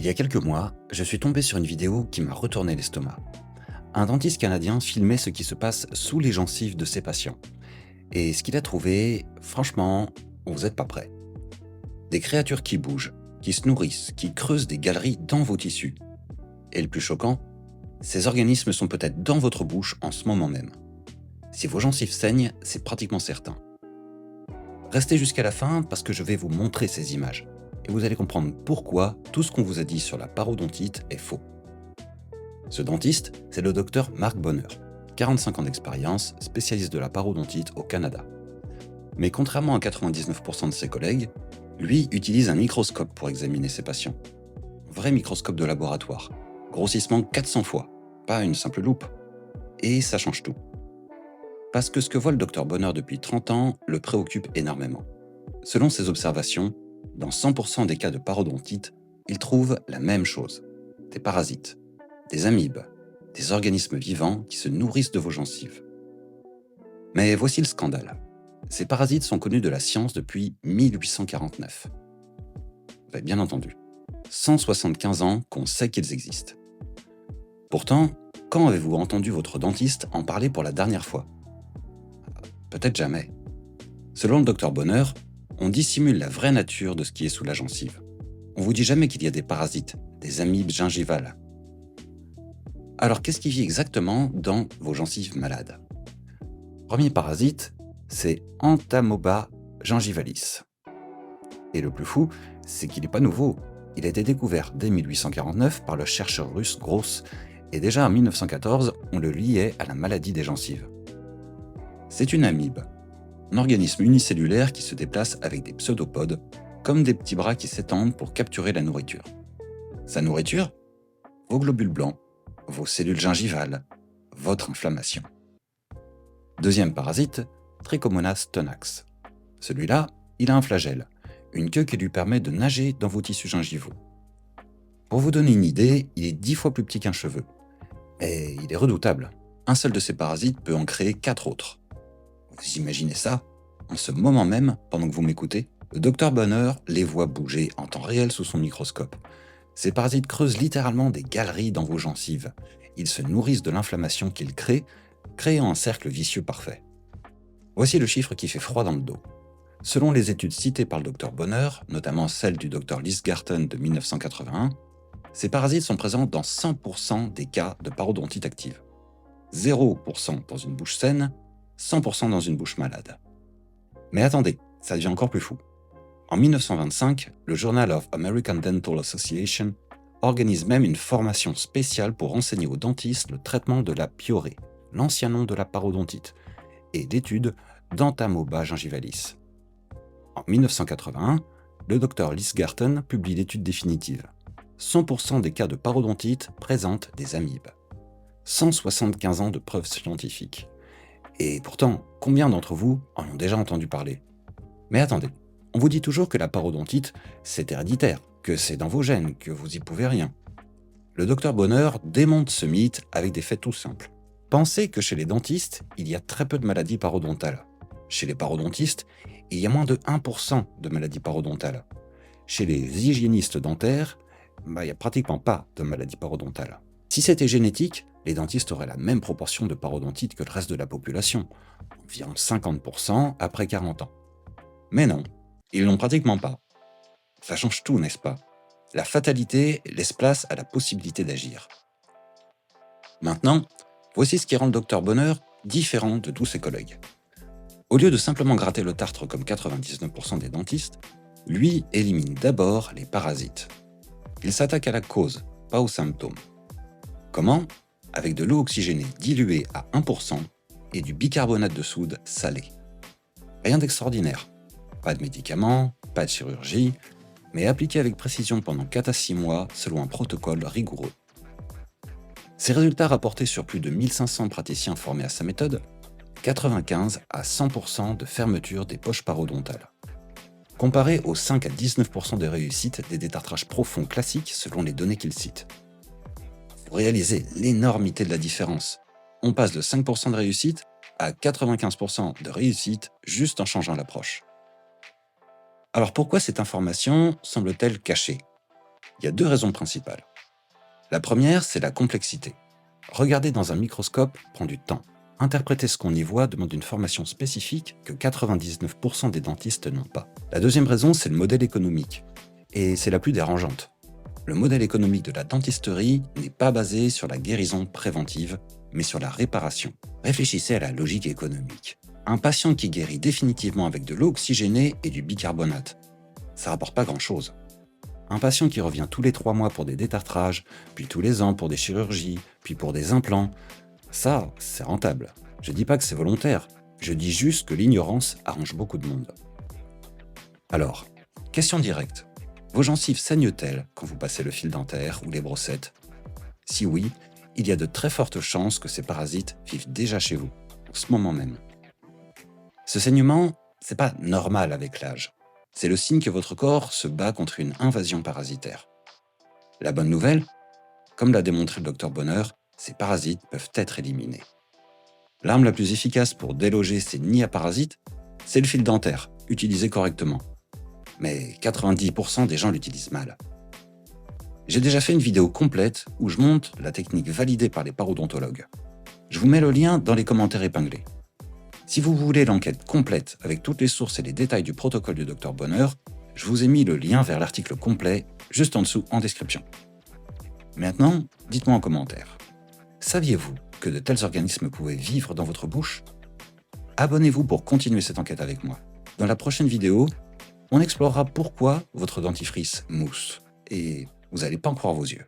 Il y a quelques mois, je suis tombé sur une vidéo qui m'a retourné l'estomac. Un dentiste canadien filmait ce qui se passe sous les gencives de ses patients. Et ce qu'il a trouvé, franchement, vous n'êtes pas prêt. Des créatures qui bougent, qui se nourrissent, qui creusent des galeries dans vos tissus. Et le plus choquant, ces organismes sont peut-être dans votre bouche en ce moment même. Si vos gencives saignent, c'est pratiquement certain. Restez jusqu'à la fin parce que je vais vous montrer ces images. Et vous allez comprendre pourquoi tout ce qu'on vous a dit sur la parodontite est faux. Ce dentiste, c'est le docteur Mark Bonner, 45 ans d'expérience, spécialiste de la parodontite au Canada. Mais contrairement à 99% de ses collègues, lui utilise un microscope pour examiner ses patients. Vrai microscope de laboratoire, grossissement 400 fois, pas une simple loupe. Et ça change tout. Parce que ce que voit le docteur Bonner depuis 30 ans le préoccupe énormément. Selon ses observations, dans 100% des cas de parodontite, il trouve la même chose. Des parasites, des amibes, des organismes vivants qui se nourrissent de vos gencives. Mais voici le scandale. Ces parasites sont connus de la science depuis 1849. Vous avez bien entendu. 175 ans qu'on sait qu'ils existent. Pourtant, quand avez-vous entendu votre dentiste en parler pour la dernière fois ? Peut-être jamais. Selon le docteur Bonner, on dissimule la vraie nature de ce qui est sous la gencive. On vous dit jamais qu'il y a des parasites, des amibes gingivales. Alors qu'est-ce qui vit exactement dans vos gencives malades ? Premier parasite, c'est Entamoeba gingivalis. Et le plus fou, c'est qu'il n'est pas nouveau. Il a été découvert dès 1849 par le chercheur russe Gross, et déjà en 1914, on le liait à la maladie des gencives. C'est une amibe, un organisme unicellulaire qui se déplace avec des pseudopodes, comme des petits bras qui s'étendent pour capturer la nourriture. Sa nourriture ? Vos globules blancs, vos cellules gingivales, votre inflammation. Deuxième parasite, Trichomonas tenax. Celui-là, il a un flagelle, une queue qui lui permet de nager dans vos tissus gingivaux. Pour vous donner une idée, il est 10 fois plus petit qu'un cheveu. Et il est redoutable. Un seul de ces parasites peut en créer 4 autres. Vous imaginez ça ? En ce moment même, pendant que vous m'écoutez, le docteur Bonner les voit bouger en temps réel sous son microscope. Ces parasites creusent littéralement des galeries dans vos gencives. Ils se nourrissent de l'inflammation qu'ils créent, créant un cercle vicieux parfait. Voici le chiffre qui fait froid dans le dos. Selon les études citées par le docteur Bonner, notamment celle du docteur Lysgarten de 1981, ces parasites sont présents dans 100% des cas de parodontite active. 0% dans une bouche saine, 100% dans une bouche malade. Mais attendez, ça devient encore plus fou. En 1925, le Journal of American Dental Association organise même une formation spéciale pour enseigner aux dentistes le traitement de la piorrhée, l'ancien nom de la parodontite, et l'étude d'Entamoeba gingivalis. En 1981, le docteur Lysgarten publie l'étude définitive. 100% des cas de parodontite présentent des amibes. 175 ans de preuves scientifiques. Et pourtant, combien d'entre vous en ont déjà entendu parler ? Mais attendez, on vous dit toujours que la parodontite, c'est héréditaire, que c'est dans vos gènes, que vous y pouvez rien. Le docteur Bonner démonte ce mythe avec des faits tout simples. Pensez que chez les dentistes, il y a très peu de maladies parodontales. Chez les parodontistes, il y a moins de 1% de maladies parodontales. Chez les hygiénistes dentaires, il n'y a pratiquement pas de maladies parodontales. Si c'était génétique, les dentistes auraient la même proportion de parodontite que le reste de la population, environ 50% après 40 ans. Mais non, ils l'ont pratiquement pas. Ça change tout, n'est-ce pas ? La fatalité laisse place à la possibilité d'agir. Maintenant, voici ce qui rend le docteur Bonner différent de tous ses collègues. Au lieu de simplement gratter le tartre comme 99% des dentistes, lui élimine d'abord les parasites. Il s'attaque à la cause, pas aux symptômes. Comment ? Avec de l'eau oxygénée diluée à 1% et du bicarbonate de soude salé. Rien d'extraordinaire. Pas de médicaments, pas de chirurgie, mais appliqué avec précision pendant 4 à 6 mois selon un protocole rigoureux. Ces résultats rapportés sur plus de 1500 praticiens formés à sa méthode, 95 à 100% de fermeture des poches parodontales. Comparé aux 5 à 19% de réussite des détartrages profonds classiques selon les données qu'il cite. Vous réalisez l'énormité de la différence. On passe de 5% de réussite à 95% de réussite juste en changeant l'approche. Alors pourquoi cette information semble-t-elle cachée ? Il y a deux raisons principales. La première, c'est la complexité. Regarder dans un microscope prend du temps. Interpréter ce qu'on y voit demande une formation spécifique que 99% des dentistes n'ont pas. La deuxième raison, c'est le modèle économique. Et c'est la plus dérangeante. Le modèle économique de la dentisterie n'est pas basé sur la guérison préventive, mais sur la réparation. Réfléchissez à la logique économique. Un patient qui guérit définitivement avec de l'eau oxygénée et du bicarbonate, ça rapporte pas grand-chose. Un patient qui revient tous les 3 mois pour des détartrages, puis tous les ans pour des chirurgies, puis pour des implants, ça, c'est rentable. Je dis pas que c'est volontaire, je dis juste que l'ignorance arrange beaucoup de monde. Alors, question directe. Vos gencives saignent-elles quand vous passez le fil dentaire ou les brossettes? Si oui, il y a de très fortes chances que ces parasites vivent déjà chez vous, en ce moment même. Ce saignement, c'est pas normal avec l'âge. C'est le signe que votre corps se bat contre une invasion parasitaire. La bonne nouvelle, comme l'a démontré le Dr Bonheur, ces parasites peuvent être éliminés. L'arme la plus efficace pour déloger ces nids à parasites, c'est le fil dentaire, utilisé correctement. Mais 90% des gens l'utilisent mal. J'ai déjà fait une vidéo complète où je montre la technique validée par les parodontologues. Je vous mets le lien dans les commentaires épinglés. Si vous voulez l'enquête complète avec toutes les sources et les détails du protocole du Dr Bonheur, je vous ai mis le lien vers l'article complet juste en dessous en description. Maintenant, dites-moi en commentaire. Saviez-vous que de tels organismes pouvaient vivre dans votre bouche? Abonnez-vous pour continuer cette enquête avec moi. Dans la prochaine vidéo, on explorera pourquoi votre dentifrice mousse. Et vous n'allez pas en croire vos yeux.